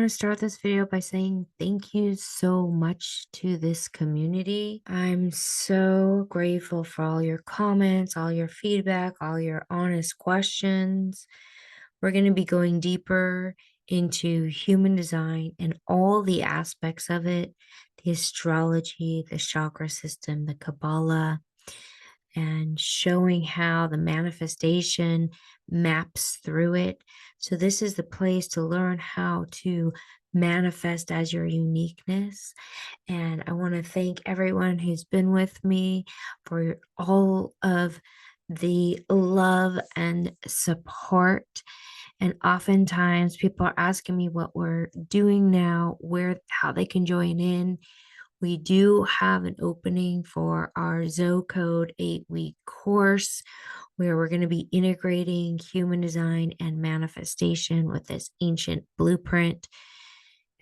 want to start this video by saying thank you so much to this community. I'm so grateful for all your comments, all your feedback, all your honest questions. We're going to be going deeper into human design and all the aspects of it, the astrology, the chakra system, the Kabbalah, and showing how the manifestation maps through it. So, this is the place to learn how to manifest as your uniqueness. And I want to thank everyone who's been with me for all of the love and support. And oftentimes people are asking me what we're doing now, how they can join in. We do have an opening for our Zoe Code 8-week course where we're going to be integrating human design and manifestation with this ancient blueprint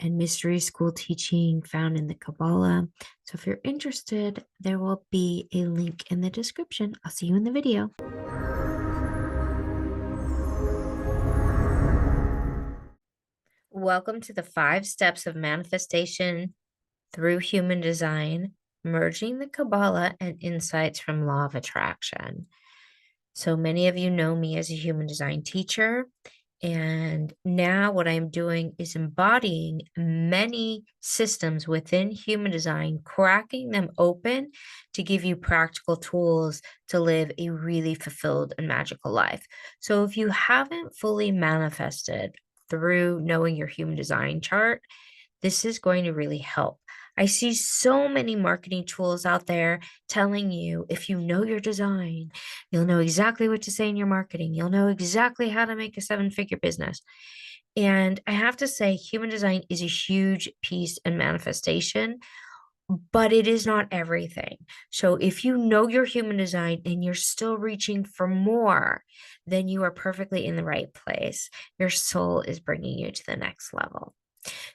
and mystery school teaching found in the Kabbalah. So if you're interested, there will be a link in the description. I'll see you in the video. Welcome to the 5 steps of manifestation through human design, merging the Kabbalah and insights from law of attraction. So many of you know me as a human design teacher. And now what I'm doing is embodying many systems within human design, cracking them open to give you practical tools to live a really fulfilled and magical life. So if you haven't fully manifested through knowing your human design chart, this is going to really help. I see so many marketing tools out there telling you if you know your design, you'll know exactly what to say in your marketing. You'll know exactly how to make a 7-figure business. And I have to say, human design is a huge piece in manifestation, but it is not everything. So if you know your human design and you're still reaching for more, then you are perfectly in the right place. Your soul is bringing you to the next level.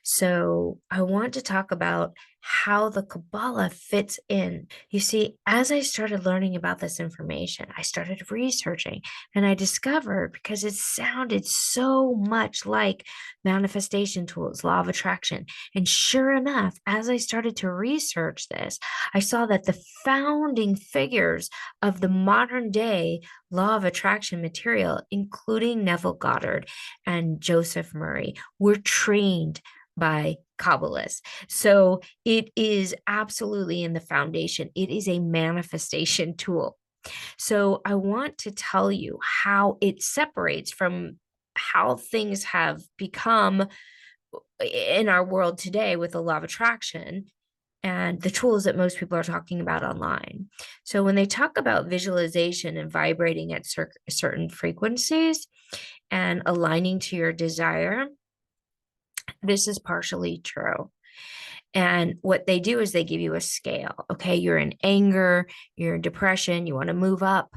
So I want to talk about how the Kabbalah fits in. You see, as I started learning about this information, I started researching and I discovered, because it sounded so much like manifestation tools, law of attraction. And sure enough, as I started to research this, I saw that the founding figures of the modern day law of attraction material, including Neville Goddard and Joseph Murray, were trained by Kabbalists. So it is absolutely in the foundation. It is a manifestation tool. So I want to tell you how it separates from how things have become in our world today with the law of attraction and the tools that most people are talking about online. So when they talk about visualization and vibrating at certain frequencies and aligning to your desire, this is partially true. And what they do is they give you a scale. Okay, you're in anger, you're in depression, you want to move up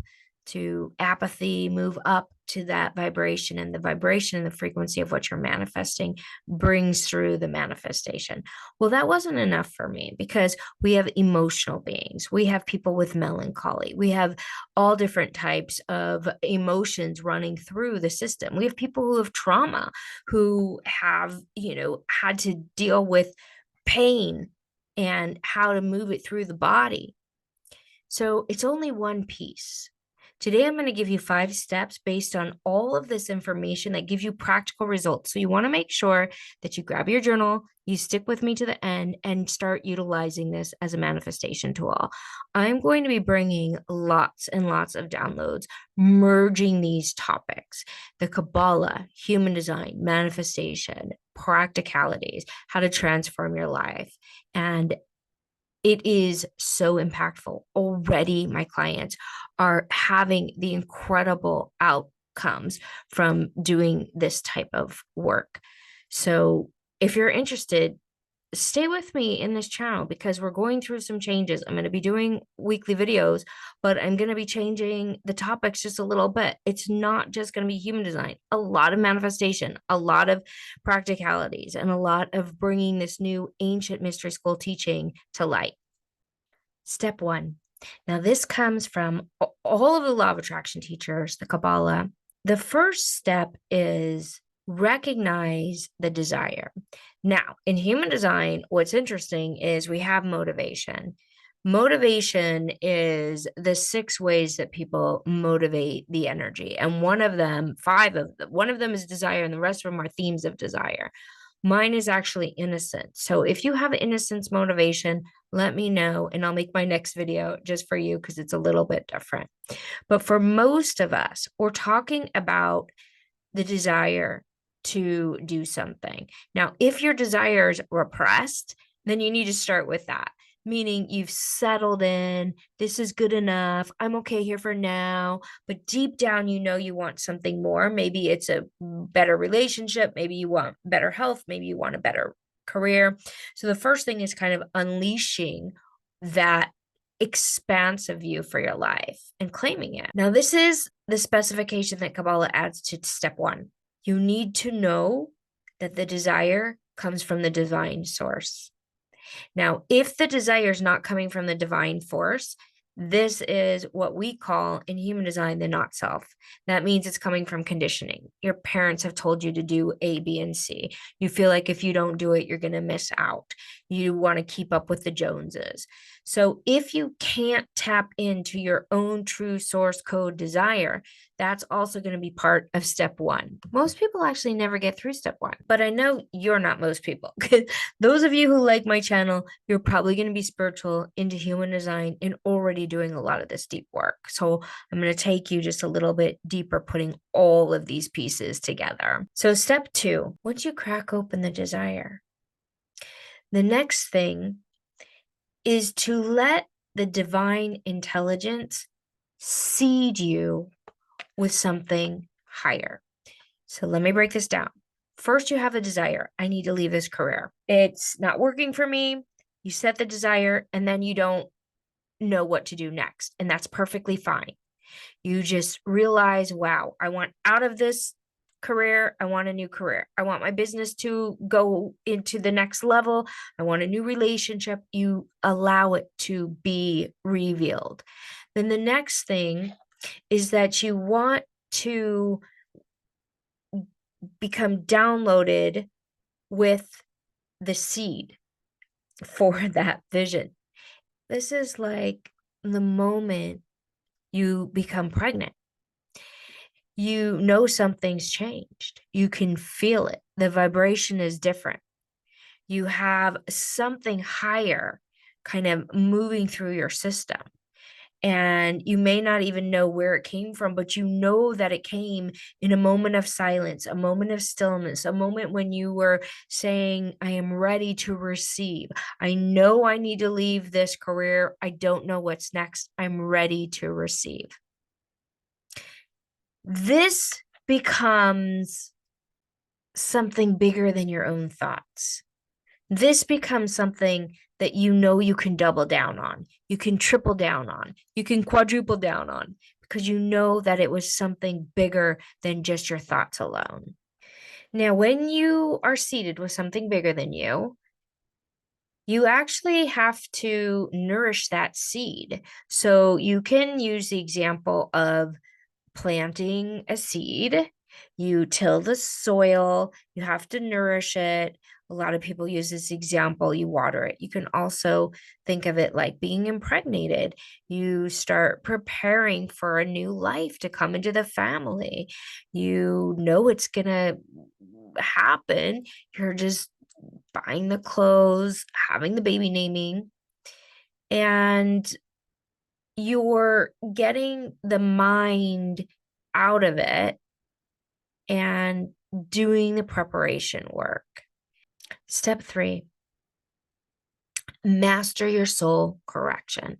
to apathy, move up to that vibration, and the vibration and the frequency of what you're manifesting brings through the manifestation. Well, that wasn't enough for me because we have emotional beings. We have people with melancholy. We have all different types of emotions running through the system. We have people who have trauma, who have, had to deal with pain and how to move it through the body. So it's only one piece. Today, I'm going to give you 5 steps based on all of this information that gives you practical results. So you want to make sure that you grab your journal, you stick with me to the end, and start utilizing this as a manifestation tool. I'm going to be bringing lots and lots of downloads, merging these topics: the Kabbalah, human design, manifestation, practicalities, how to transform your life. And it is so impactful. Already, my clients are having the incredible outcomes from doing this type of work. So if you're interested, stay with me in this channel because we're going through some changes. I'm going to be doing weekly videos, but I'm going to be changing the topics just a little bit. It's not just going to be human design, a lot of manifestation, a lot of practicalities, and a lot of bringing this new ancient mystery school teaching to light. Step 1. Now, this comes from all of the law of attraction teachers, the Kabbalah. The first step is recognize the desire. Now, in human design, what's interesting is we have motivation. Motivation is the 6 ways that people motivate the energy. And one of them, one of them is desire, and the rest of them are themes of desire. Mine is actually innocence. So if you have innocence motivation, let me know, and I'll make my next video just for you because it's a little bit different. But for most of us, we're talking about the desire to do something. Now, if your desire is repressed, then you need to start with that, meaning you've settled in, this is good enough, I'm okay here for now, but deep down, you know you want something more. Maybe it's a better relationship, maybe you want better health, maybe you want a better career. So the first thing is kind of unleashing that expansive view for your life and claiming it. Now, this is the specification that Kabbalah adds to step 1. You need to know that the desire comes from the divine source. Now, if the desire is not coming from the divine force, this is what we call in human design the not self. That means it's coming from conditioning. Your parents have told you to do A, B, and C. You feel like if you don't do it, you're going to miss out. You want to keep up with the Joneses. So if you can't tap into your own true source code desire, that's also going to be part of step 1. Most people actually never get through step 1, but I know you're not most people. Those of you who like my channel, you're probably going to be spiritual, into human design, and already doing a lot of this deep work. So I'm going to take you just a little bit deeper, putting all of these pieces together. So step 2, once you crack open the desire, the next thing is to let the divine intelligence seed you with something higher. So let me break this down. First, you have a desire. I need to leave this career. It's not working for me. You set the desire, and then you don't know what to do next. And that's perfectly fine. You just realize, wow, I want out of this career. I want a new career. I want my business to go into the next level. I want a new relationship. You allow it to be revealed. Then the next thing is that you want to become downloaded with the seed for that vision. This is like the moment you become pregnant. You know something's changed. You can feel it. The vibration is different. You have something higher kind of moving through your system. And you may not even know where it came from, but you know that it came in a moment of silence, a moment of stillness, a moment when you were saying, I am ready to receive. I know I need to leave this career. I don't know what's next. I'm ready to receive. This becomes something bigger than your own thoughts. This becomes something that you know you can double down on, you can triple down on, you can quadruple down on, because you know that it was something bigger than just your thoughts alone. Now, when you are seated with something bigger than you actually have to nourish that seed. So you can use the example of planting a seed. You till the soil, you have to nourish it. A lot of people use this example, you water it. You can also think of it like being impregnated. You start preparing for a new life to come into the family. You know it's going to happen. You're just buying the clothes, having the baby naming, and you're getting the mind out of it and doing the preparation work. Step 3, master your soul correction.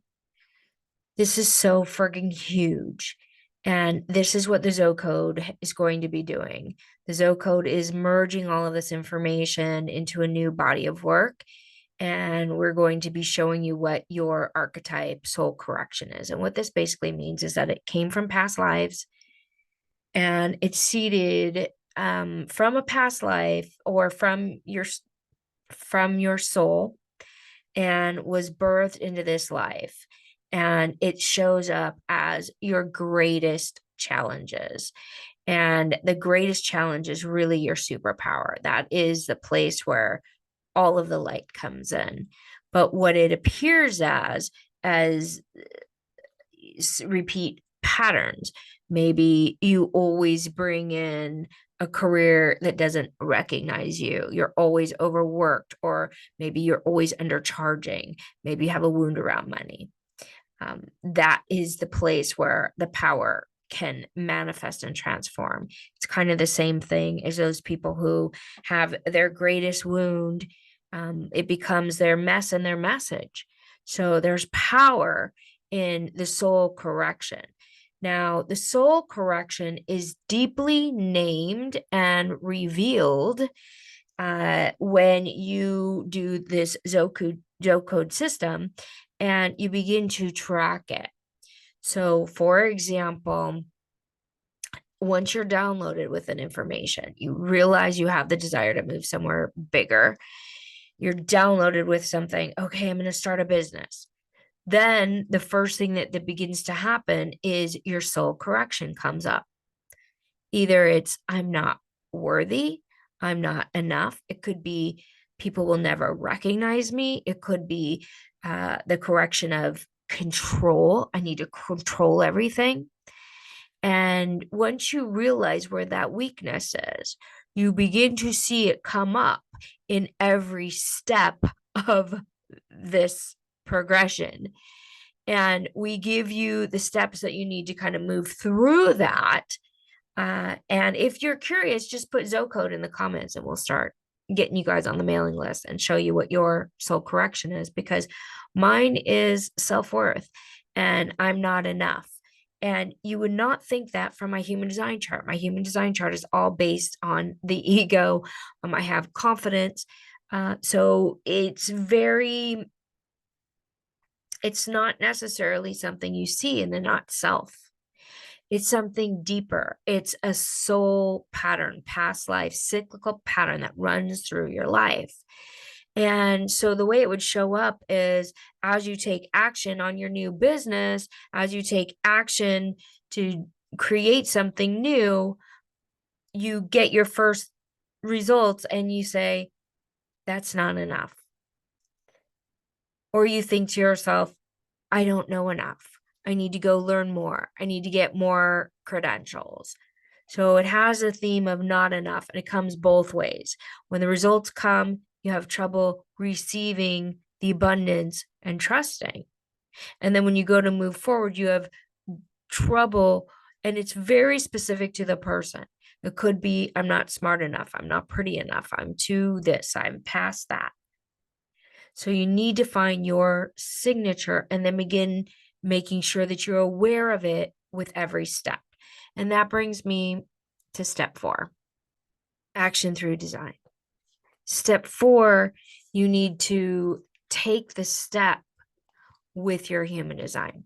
This is so frigging huge. And this is what the Zoe code is going to be doing. The Zoe code is merging all of this information into a new body of work. And we're going to be showing you what your archetype soul correction is. And what this basically means is that it came from past lives, and it's seeded from a past life or from your soul, and was birthed into this life. And it shows up as your greatest challenges. And the greatest challenge is really your superpower. That is the place where all of the light comes in. But what it appears as repeat patterns. Maybe you always bring in a career that doesn't recognize you. You're always overworked, or maybe you're always undercharging. Maybe you have a wound around money. That is the place where the power can manifest and transform. It's kind of the same thing as those people who have their greatest wound. It becomes their mess and their message. So there's power in the soul correction. Now, the soul correction is deeply named and revealed when you do this Zocode system and you begin to track it. So, for example, once you're downloaded with an information, you realize you have the desire to move somewhere bigger. You're downloaded with something, okay, I'm going to start a business. Then the first thing that begins to happen is your soul correction comes up. Either it's, I'm not worthy, I'm not enough. It could be people will never recognize me. It could be the correction of control. I need to control everything. And once you realize where that weakness is, you begin to see it come up in every step of this progression. And we give you the steps that you need to kind of move through that. And if you're curious, just put Zocode in the comments and we'll start getting you guys on the mailing list and show you what your soul correction is, because mine is self-worth and I'm not enough. And you would not think that from my human design chart. My human design chart is all based on the ego. I have confidence. So it's not necessarily something you see in the not self. It's something deeper. It's a soul pattern, past life, cyclical pattern that runs through your life. And so the way it would show up is as you take action on your new business, as you take action to create something new, you get your first results and you say, that's not enough. Or you think to yourself, I don't know enough. I need to go learn more. I need to get more credentials. So it has a theme of not enough, and it comes both ways. When the results come, you have trouble receiving the abundance and trusting. And then when you go to move forward, you have trouble, and it's very specific to the person. It could be, I'm not smart enough. I'm not pretty enough. I'm too this. I'm past that. So you need to find your signature and then begin making sure that you're aware of it with every step. And that brings me to step 4, action through design. Step 4, you need to take the step with your human design.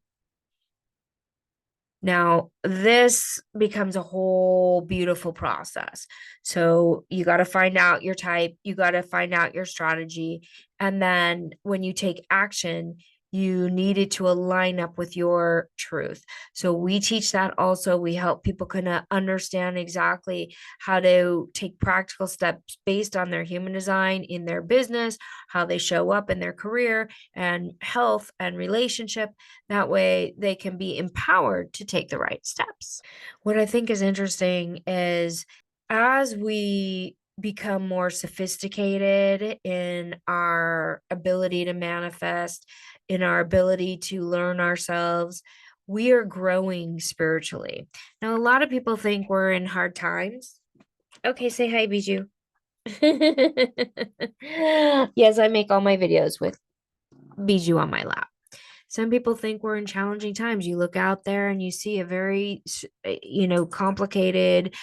Now, this becomes a whole beautiful process. So you got to find out your type, you got to find out your strategy. And then when you take action, you need it to align up with your truth. So we teach that also. We help people kind of understand exactly how to take practical steps based on their human design in their business, how they show up in their career and health and relationship. That way they can be empowered to take the right steps. What I think is interesting is as we become more sophisticated in our ability to manifest, in our ability to learn ourselves, we are growing spiritually. Now, a lot of people think we're in hard times. Okay, say hi, Bijou. Yes, I make all my videos with Bijou on my lap. Some people think we're in challenging times. You look out there and you see a very, complicated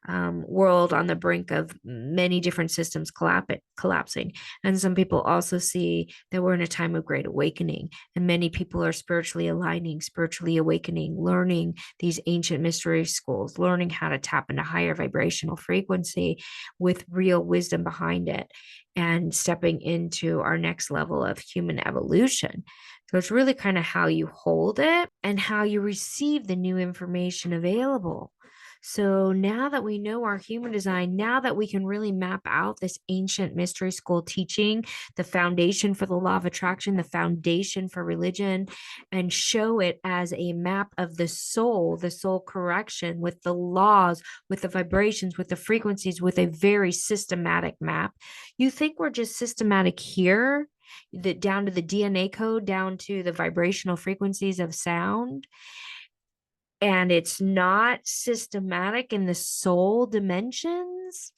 world on the brink of many different systems collapsing. And some people also see that we're in a time of great awakening. And many people are spiritually aligning, spiritually awakening, learning these ancient mystery schools, learning how to tap into higher vibrational frequency with real wisdom behind it, and stepping into our next level of human evolution. So it's really kind of how you hold it and how you receive the new information available. So now that we know our human design, now that we can really map out this ancient mystery school teaching, the foundation for the law of attraction, the foundation for religion, and show it as a map of the soul correction with the laws, with the vibrations, with the frequencies, with a very systematic map. You think we're just systematic here? That down to the DNA code, down to the vibrational frequencies of sound, and it's not systematic in the soul dimensions?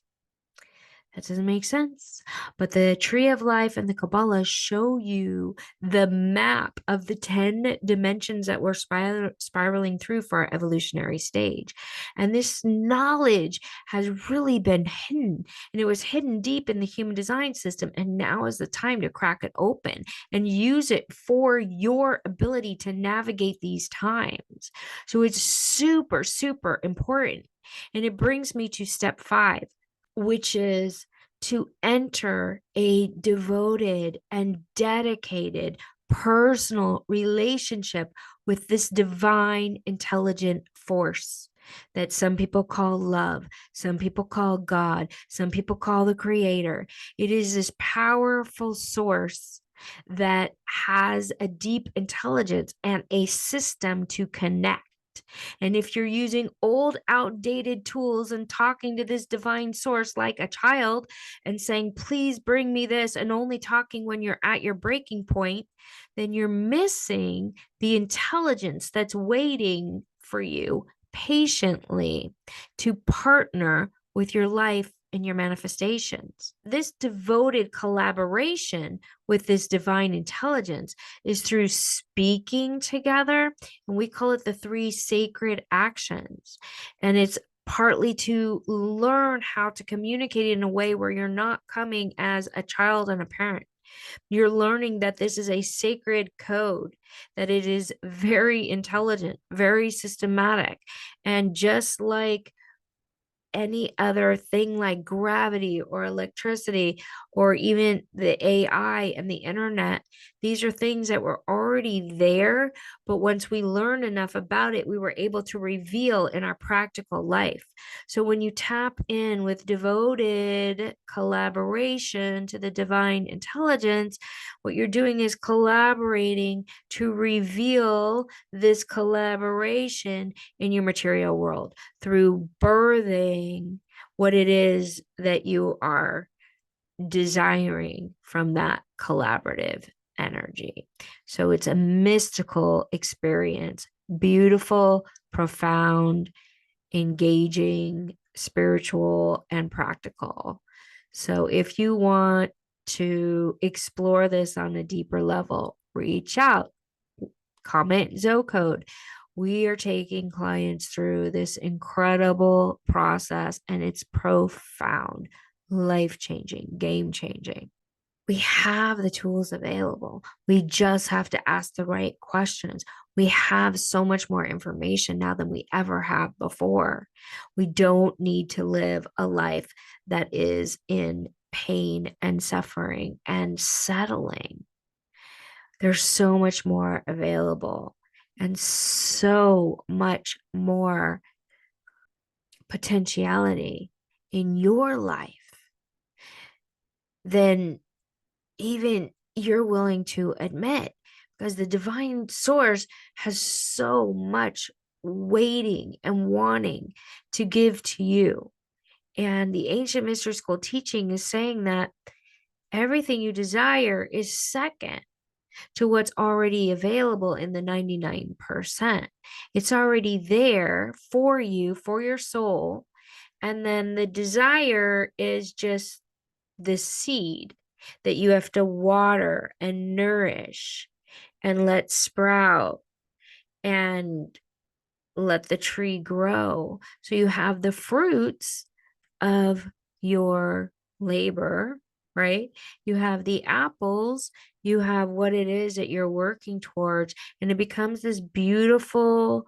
That doesn't make sense. But the tree of life and the Kabbalah show you the map of the 10 dimensions that we're spiraling through for our evolutionary stage. And this knowledge has really been hidden, and it was hidden deep in the human design system. And now is the time to crack it open and use it for your ability to navigate these times. So it's super, super important. And it brings me to step 5, which is to enter a devoted and dedicated personal relationship with this divine intelligent force that some people call love, some people call God, some people call the creator. It is this powerful source that has a deep intelligence and a system to connect. And if you're using old, outdated tools and talking to this divine source like a child and saying, please bring me this, and only talking when you're at your breaking point, then you're missing the intelligence that's waiting for you patiently to partner with your life and your manifestations. This devoted collaboration with this divine intelligence is through speaking together, and we call it the 3 sacred actions. And it's partly to learn how to communicate in a way where you're not coming as a child and a parent. You're learning that this is a sacred code, that it is very intelligent, very systematic. And just like any other thing like gravity or electricity or even the AI and the internet, these are things that were already there. But once we learned enough about it, we were able to reveal in our practical life. So when you tap in with devoted collaboration to the divine intelligence, what you're doing is collaborating to reveal this collaboration in your material world through birthing what it is that you are desiring from that collaborative energy. So it's a mystical experience, beautiful, profound, engaging, spiritual, and practical. So if you want to explore this on a deeper level, reach out, comment Zocode. We are taking clients through this incredible process, and it's profound, life-changing, game-changing. We have the tools available. We just have to ask the right questions. We have so much more information now than we ever have before. We don't need to live a life that is in pain and suffering and settling. There's so much more available and so much more potentiality in your life than even you're willing to admit, because the divine source has so much waiting and wanting to give to you. And the ancient mystery school teaching is saying that everything you desire is second to what's already available in the 99%. It's already there for you, for your soul. And then the desire is just the seed that you have to water and nourish and let sprout and let the tree grow. So you have the fruits of your labor, right? You have the apples, you have what it is that you're working towards, and it becomes this beautiful,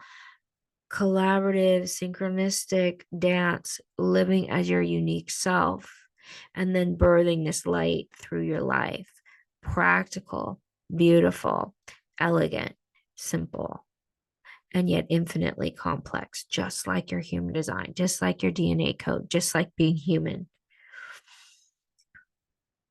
collaborative, synchronistic dance, living as your unique self, and then birthing this light through your life. Practical, beautiful, elegant, simple. and yet infinitely complex, just like your human design, just like your DNA code, just like being human.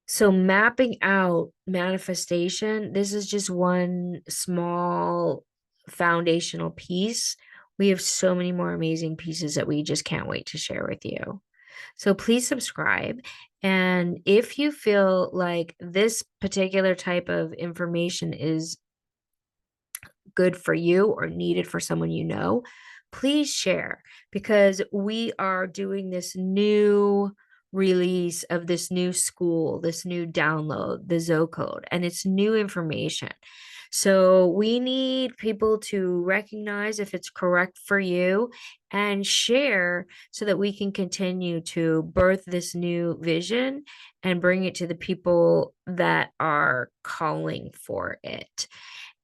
So mapping out manifestation, this is just one small foundational piece. We have so many more amazing pieces that we just can't wait to share with you. So please subscribe. And if you feel like this particular type of information is good for you or needed for someone you know, please share, because we are doing this new release of this new school, this new download, the Zo code, and it's new information. So we need people to recognize if it's correct for you and share so that we can continue to birth this new vision and bring it to the people that are calling for it.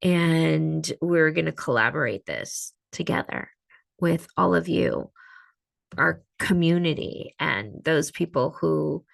And we're going to collaborate this together with all of you, our community, and those people who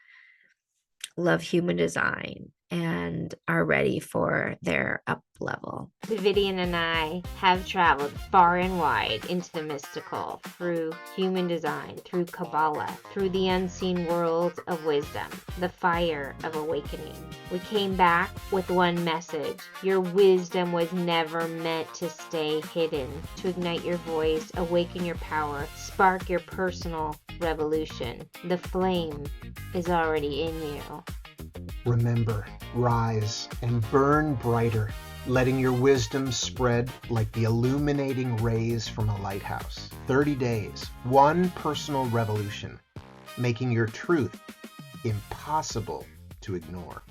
love human design and are ready for their up level. Davidian and I have traveled far and wide into the mystical through human design, through Kabbalah, through the unseen worlds of wisdom, the fire of awakening. We came back with one message: your wisdom was never meant to stay hidden. To ignite your voice, awaken your power, spark your personal revolution. The flame is already in you. Remember, rise and burn brighter, letting your wisdom spread like the illuminating rays from a lighthouse. 30 days, one personal revolution, making your truth impossible to ignore.